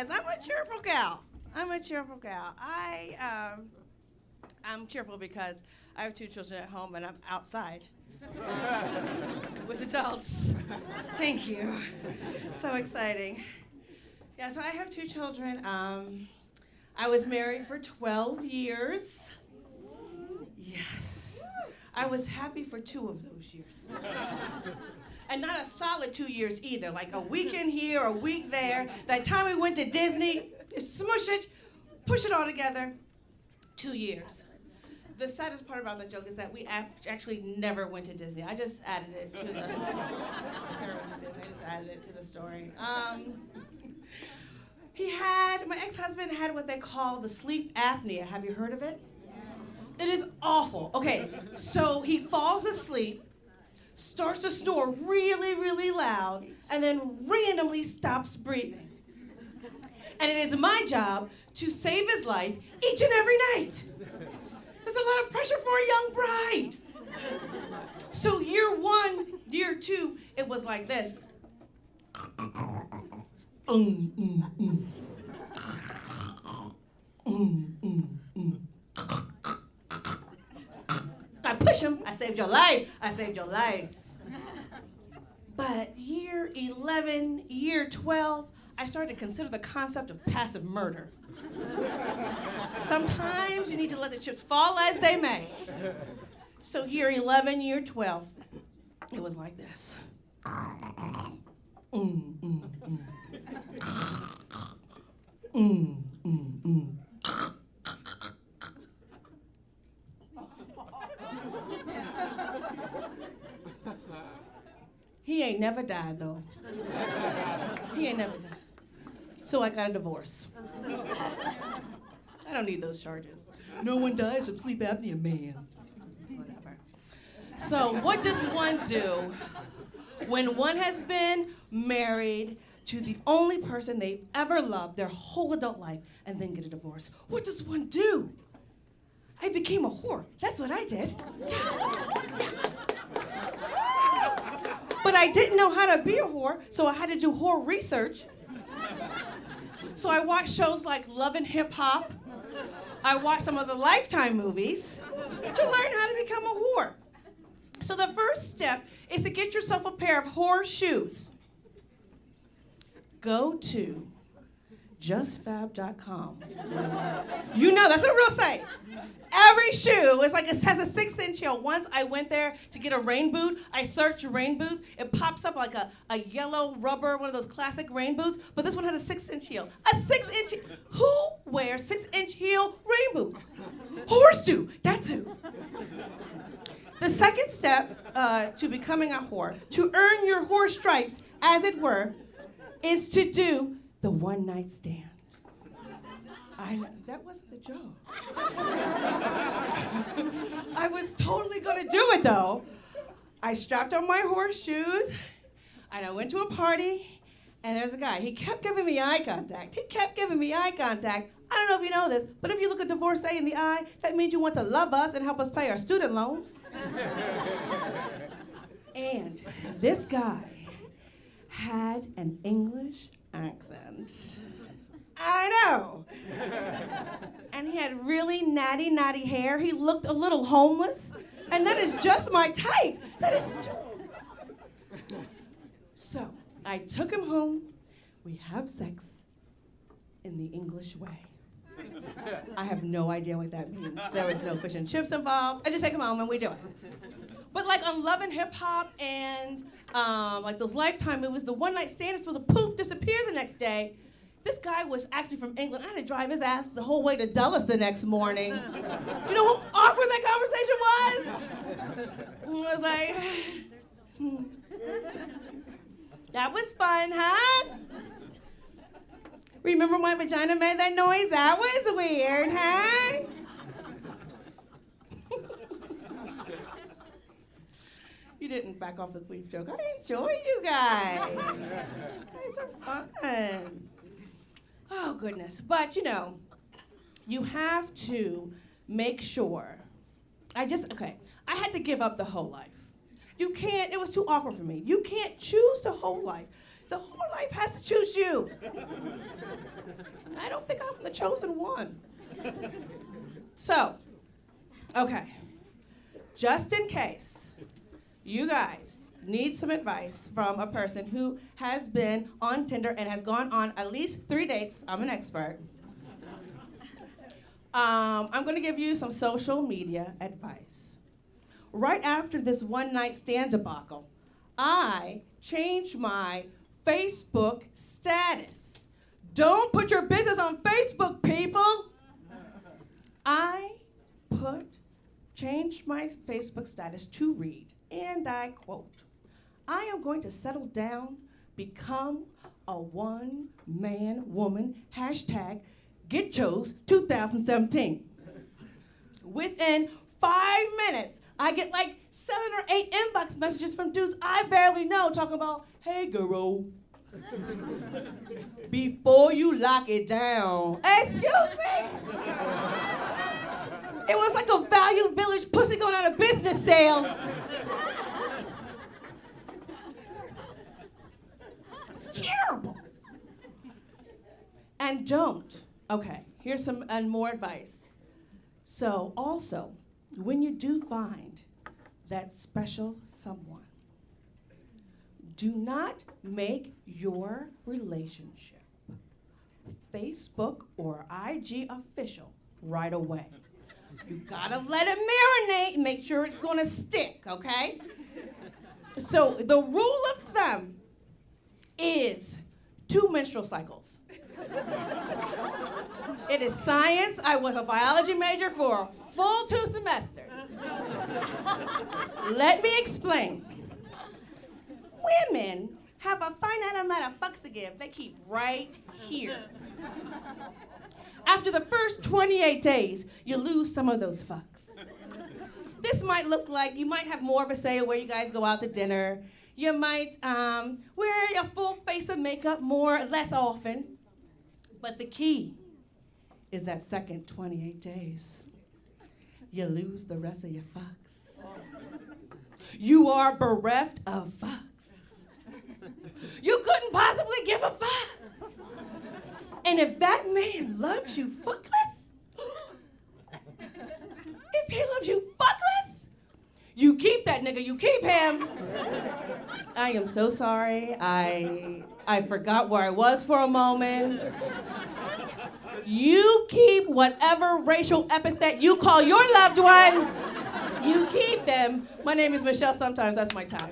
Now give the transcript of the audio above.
Yes, I'm a cheerful gal. I'm cheerful because I have 2 children at home and I'm outside with adults. Thank you. So exciting. Yeah, so I have 2 children. I was married for 12 years. Yes. I was happy for 2 of those years. And not a solid 2 years either, like a weekend here, a week there. That time we went to Disney, smush it, push it all together, 2 years. The saddest part about the joke is that we actually never went to Disney. I just added it to the, never went to Disney, I just added it to the story. My ex-husband had what they call the sleep apnea. Have you heard of it? It is awful. Okay, so he falls asleep, starts to snore really, really loud, and then randomly stops breathing. And it is my job to save his life each and every night. There's a lot of pressure for a young bride. So year 1, year 2, it was like this. I push him, I saved your life, I saved your life. But year 11, year 12, I started to consider the concept of passive murder. Sometimes you need to let the chips fall as they may. So year 11, year 12, it was like this. He ain't never died, though. He ain't never died. So I got a divorce. I don't need those charges. No one dies from sleep apnea, man. Whatever. So what does one do when one has been married to the only person they've ever loved their whole adult life and then get a divorce? What does one do? I became a whore. That's what I did. But I didn't know how to be a whore, so I had to do whore research. So I watched shows like Love and Hip Hop. I watched some of the Lifetime movies to learn how to become a whore. So the first step is to get yourself a pair of whore shoes. Go to justfab.com. You know, that's a real site. Every shoe is like it has a 6-inch heel. Once I went there to get a rain boot, I searched rain boots. It pops up like a yellow rubber, one of those classic rain boots, but this one had a 6-inch heel. A 6-inch, who wears 6-inch heel rain boots? Whores do, that's who. The second step to becoming a whore, to earn your whore stripes, as it were, is to do the one-night stand. I know, that wasn't the joke. I was totally gonna do it though. I strapped on my horseshoes and I went to a party and there's a guy. He kept giving me eye contact. I don't know if you know this, but if you look a divorcee in the eye, that means you want to love us and help us pay our student loans. And this guy had an English accent. I know. And he had really natty hair. He looked a little homeless. And that is just my type. So I took him home. We have sex in the English way. I have no idea what that means. There was no fish and chips involved. I just take him home and we do it. But like on Love and Hip Hop and like those Lifetime movies, the one night stand is supposed to poof, disappear the next day. This guy was actually from England. I had to drive his ass the whole way to Dulles the next morning. You know how awkward that conversation was? It was like, that was fun, huh? Remember my vagina made that noise? That was weird, huh? You didn't back off the queef joke. I enjoy you guys. You guys are fun. Oh, goodness. But, you know, you have to make sure. I had to give up the whole life. You can't, it was too awkward for me. You can't choose the whole life. The whole life has to choose you. I don't think I'm the chosen one. So, okay. Just in case you guys need some advice from a person who has been on Tinder and has gone on at least 3 dates, I'm an expert. I'm gonna give you some social media advice. Right after this one night stand debacle, I changed my Facebook status. Don't put your business on Facebook, people. I changed my Facebook status to read, and I quote, I am going to settle down, become a one-man woman, hashtag Get Chose 2017. Within 5 minutes, I get like 7 or 8 inbox messages from dudes I barely know talking about, hey girl, before you lock it down. Excuse me? It was like a Value Village pussy going out of business sale. It's terrible. And don't. Okay, here's some more advice. So also, when you do find that special someone, do not make your relationship Facebook or IG official right away. You gotta let it marinate and make sure it's gonna stick, okay? So the rule of thumb is 2 menstrual cycles. It is science. I was a biology major for a full 2 semesters. Let me explain. Women have a finite amount of fucks to give. They keep right here. After the first 28 days, you lose some of those fucks. This might look like you might have more of a say where you guys go out to dinner. You might wear a full face of makeup less often. But the key is that second 28 days. You lose the rest of your fucks. You are bereft of fucks. You couldn't possibly give a fuck. And if that man loves you fuckless, if he loves you fuckless, you keep that nigga, you keep him. I am so sorry. I forgot where I was for a moment. You keep whatever racial epithet you call your loved one. You keep them. My name is Michele Sometimes. That's my time.